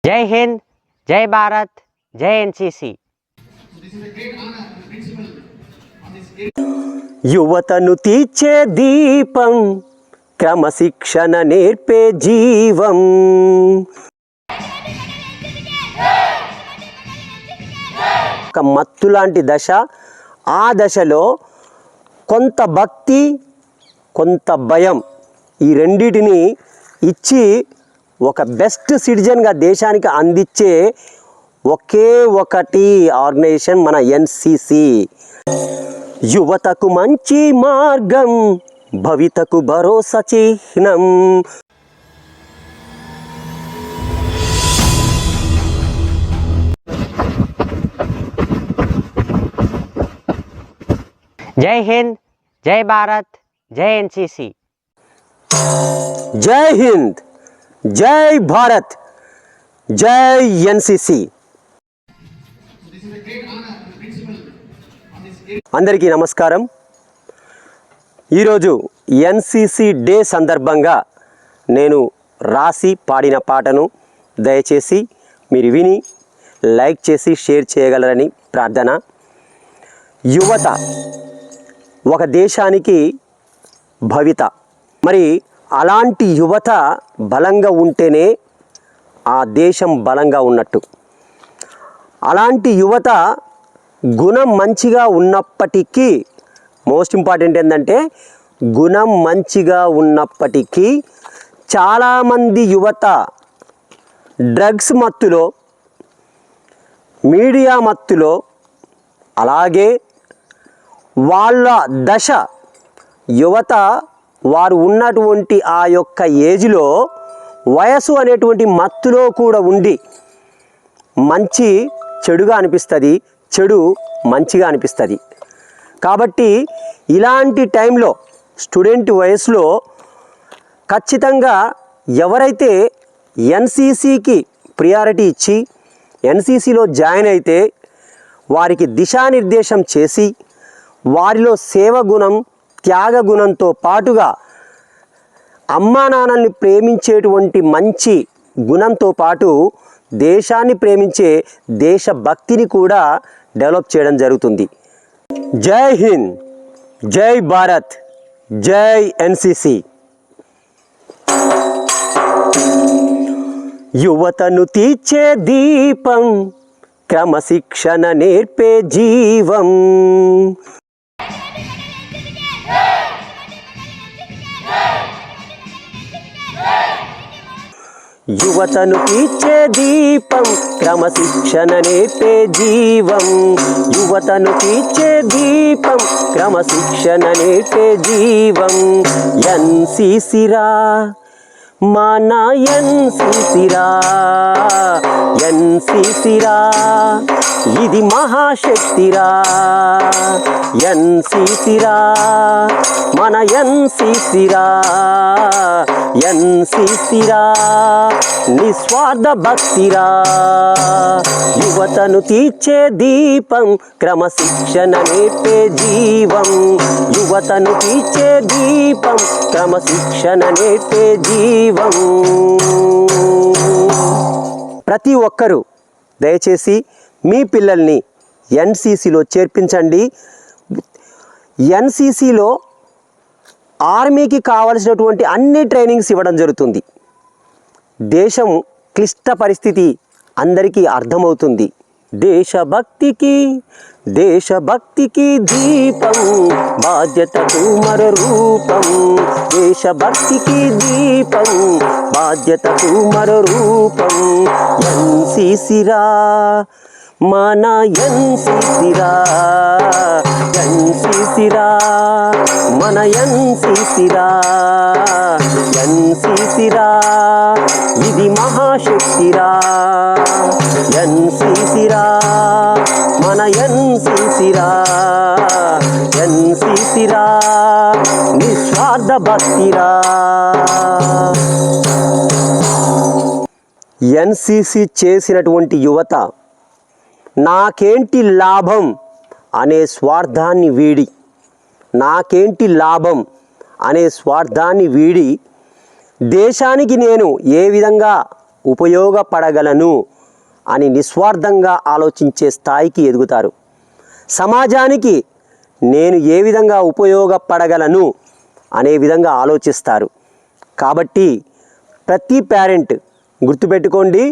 జై హింద్, జై భారత్, జై ఎన్సిసి. యువతను తీర్చే దీపం, క్రమశిక్షణ నేర్పే జీవం. ఒక మత్తు లాంటి దశ. ఆ దశలో కొంత భక్తి, కొంత భయం, ఈ రెండిటిని ఇచ్చి ఒక బెస్ట్ సిటిజన్గా దేశానికి అందించే ఒకే ఒకటి ఆర్గనైజేషన్ మన ఎన్సిసి. యువతకు మంచి మార్గం, భవితకు భరోసా చిహ్నం. జై హింద్, జై భారత్, జై ఎన్సిసి. జై హింద్, జై భారత్, జై ఎన్సిసి. అందరికీ నమస్కారం. ఈరోజు ఎన్సిసి డే సందర్భంగా నేను రాసి పాడిన పాటను దయచేసి మీరు విని లైక్ చేసి షేర్ చేయగలరని ప్రార్థన. యువత ఒక దేశానికి భవిత. మరి అలాంటి యువత బలంగా ఉంటేనే ఆ దేశం బలంగా ఉన్నట్టు. అలాంటి యువత గుణం మంచిగా ఉన్నప్పటికీ, మోస్ట్ ఇంపార్టెంట్ ఏంటంటే గుణం మంచిగా ఉన్నప్పటికీ చాలామంది యువత డ్రగ్స్ మత్తులో, మీడియా మత్తులో, అలాగే వాళ్ళ దశ యువత వారు ఉన్నటువంటి ఆ యొక్క ఏజ్లో వయసు అనేటువంటి మత్తులో కూడా ఉండి మంచి చెడుగా అనిపిస్తుంది, చెడు మంచిగా అనిపిస్తుంది. కాబట్టి ఇలాంటి టైంలో స్టూడెంట్ వయసులో ఖచ్చితంగా ఎవరైతే ఎన్సిసికి ప్రియారిటీ ఇచ్చి ఎన్సిసిలో జాయిన్ అయితే వారికి దిశానిర్దేశం చేసి వారిలో సేవ గుణం, త్యాగ గుణంతో పాటుగా అమ్మా నాన్నల్ని ప్రేమించేటువంటి మంచి గుణంతో పాటు దేశాన్ని ప్రేమించే దేశభక్తిని కూడా డెవలప్ చేయడం జరుగుతుంది. జై హింద్, జై భారత్, జై ఎన్సిసి. యువతను తీర్చే దీపం, క్రమశిక్షణ నేర్పే జీవం. యువతను తీర్చే దీపం, క్రమశిక్షణ నేర్పే జీవం. యువతను తీర్చే దీపం, క్రమశిక్షణ నేర్పే జీవం. ఎన్సిసిరా మన ఎన్సిసిరా, ఎన్సిసిరా ఇది మహాశక్తిరా. ఎన్సిసిరా మన ఎన్సిసిరా, ఎన్సిసిరా నిస్వార్థ భక్తిరా. యువతను తీర్చే దీపం, క్రమశిక్షణ నేర్పే జీవం. యువతను తీర్చే దీపం, క్రమశిక్షణ నేర్పే జీవం. ప్రతి ఒక్కరూ దయచేసి మీ పిల్లల్ని ఎన్సిసిలో చేర్పించండి. ఎన్సిసిలో ఆర్మీకి కావలసినటువంటి అన్ని ట్రైనింగ్స్ ఇవ్వడం జరుగుతుంది. దేశం క్లిష్ట పరిస్థితి అందరికీ అర్థమవుతుంది. దేశభక్తికి దీపం, బాధ్యతకు మరో రూపం. దేశభక్తికి దీపం, బాధ్యతకు మరో రూపం. ఎన్సిసిరా మన ఎన్సిసిరా, ఎన్సిసిరా మన ఎన్సిసిరా, ఎన్సిసిరా ఇది మహాశక్తిరా. ఎన్సిసిరా మన ఎన్సిసిరా, ఎన్సిసిరా నిస్వార్థ భక్తిరా. ఎన్సిసి చేసినటువంటి యువత నాకేంటి లాభం అనే స్వార్థాన్ని వీడి, నాకేంటి లాభం అనే స్వార్థాన్ని వీడి దేశానికి నేను ఏ విధంగా ఉపయోగపడగలను అని నిస్వార్థంగా ఆలోచించే స్థాయికి ఎదుగుతారు. సమాజానికి నేను ఏ విధంగా ఉపయోగపడగలను అనే విధంగా ఆలోచిస్తారు. కాబట్టి ప్రతి పేరెంట్ గుర్తుపెట్టుకోండి,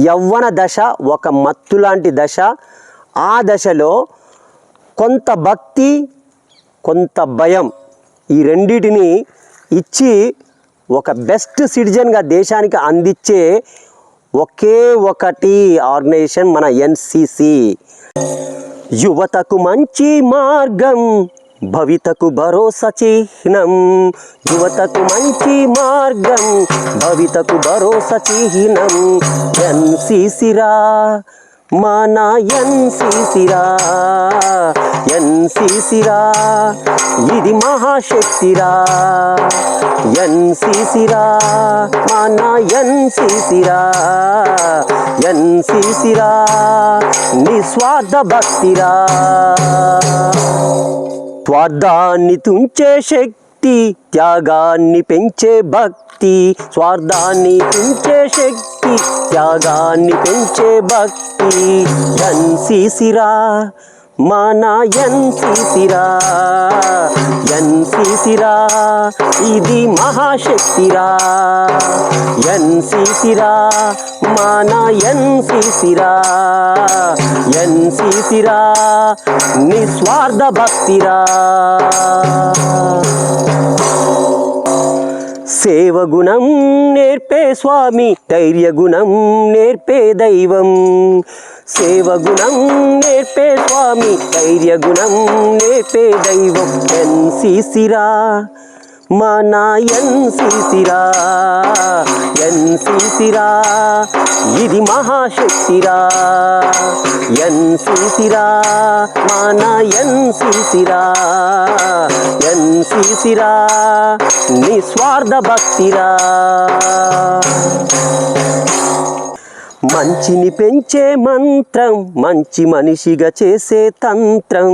యవ్వన దశ ఒక మత్తు లాంటి దశ. ఆ దశలో కొంత భక్తి, కొంత భయం, ఈ రెండిటిని ఇచ్చి ఒక బెస్ట్ సిటిజన్గా దేశానికి అందించే ఒకే ఒకటి ఆర్గనైజేషన్ మన ఎన్సిసి. యువతకు మంచి మార్గం, భవితకు భరోసా చిహ్నం. యువతకు మంచి మార్గం, భవితకు భరోసా చిహ్నం. ఎన్సిసిరా మన ఎన్సిసిరా, ఎన్సిసిరా ఇది మహాశక్తిరా. ఎన్సిసిరా మన ఎన్సిసిరా, ఎన్సిసిరా నిస్వార్థ భక్తిరా. స్వార్థాన్ని తుంచే శక్తి, త్యాగాన్ని పెంచే భక్తి. స్వార్థాన్ని తుంచే శక్తి, త్యాగాన్ని పెంచే భక్తి. ఎన్సిసిరా మన ఎన్సిసిరా, ఎన్సిసిరా ఇది మహాశక్తిరా. ఎన్సిసిరా మన ఎన్సిసిరా, ఎన్సిసిరా నిస్వార్థ భక్తిరా. సేవ గుణం నేర్పే స్వామి, ధైర్య గుణం నేర్పే దైవం. సేవ గుణం నేర్పే స్వామి, ధైర్య గుణం నేర్పే దైవం. ఎన్సిసిరా మన ఎన్సిసిరా, ఎన్సిసిరా ఇది మహాశక్తిరా. ఎన్సిసిరా మన ఎన్సిసిరా, ఎన్సిసిరా నిస్వార్థ భక్తిరా. మంచిని పెంచే మంత్రం, మంచి మనిషిగా చేసే తంత్రం.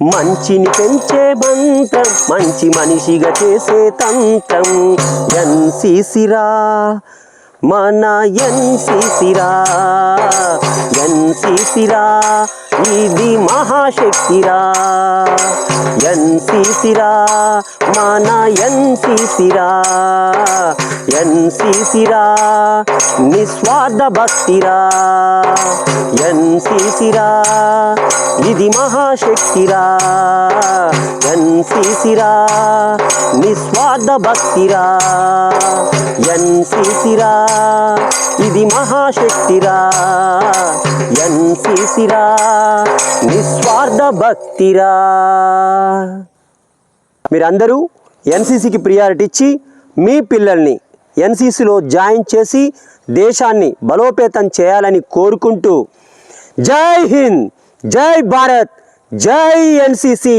మంచిని పెంచే మంత్రం, మంచి మనిషిగా చేసే తంత్రం. ఎన్సిసిరా మన ఎన్సిసిరా, ఎన్సిసిరా ఇది మహాశక్తిరా. ఎన్సిసిరా మన ఎన్సిసిరా, ఎన్సిసిరా నిస్వార్థ భక్తిరా. ఎన్సిసిరా ఇది మహాశక్తిరా. ఎన్సిసిరా నిస్వార్థ భక్తిరా. ఎన్సిసిరా ఇది మహాశక్తిరా. ఎన్సిసిరా నిస్వార్థ భక్తిరా. మీరందరూ ఎన్సిసికి ప్రియారిటీ ఇచ్చి మీ పిల్లల్ని ఎన్సిసిలో జాయిన్ చేసి దేశాన్ని బలోపేతం చేయాలని కోరుకుంటూ జై హింద్, జై భారత్, జై ఎన్సిసి.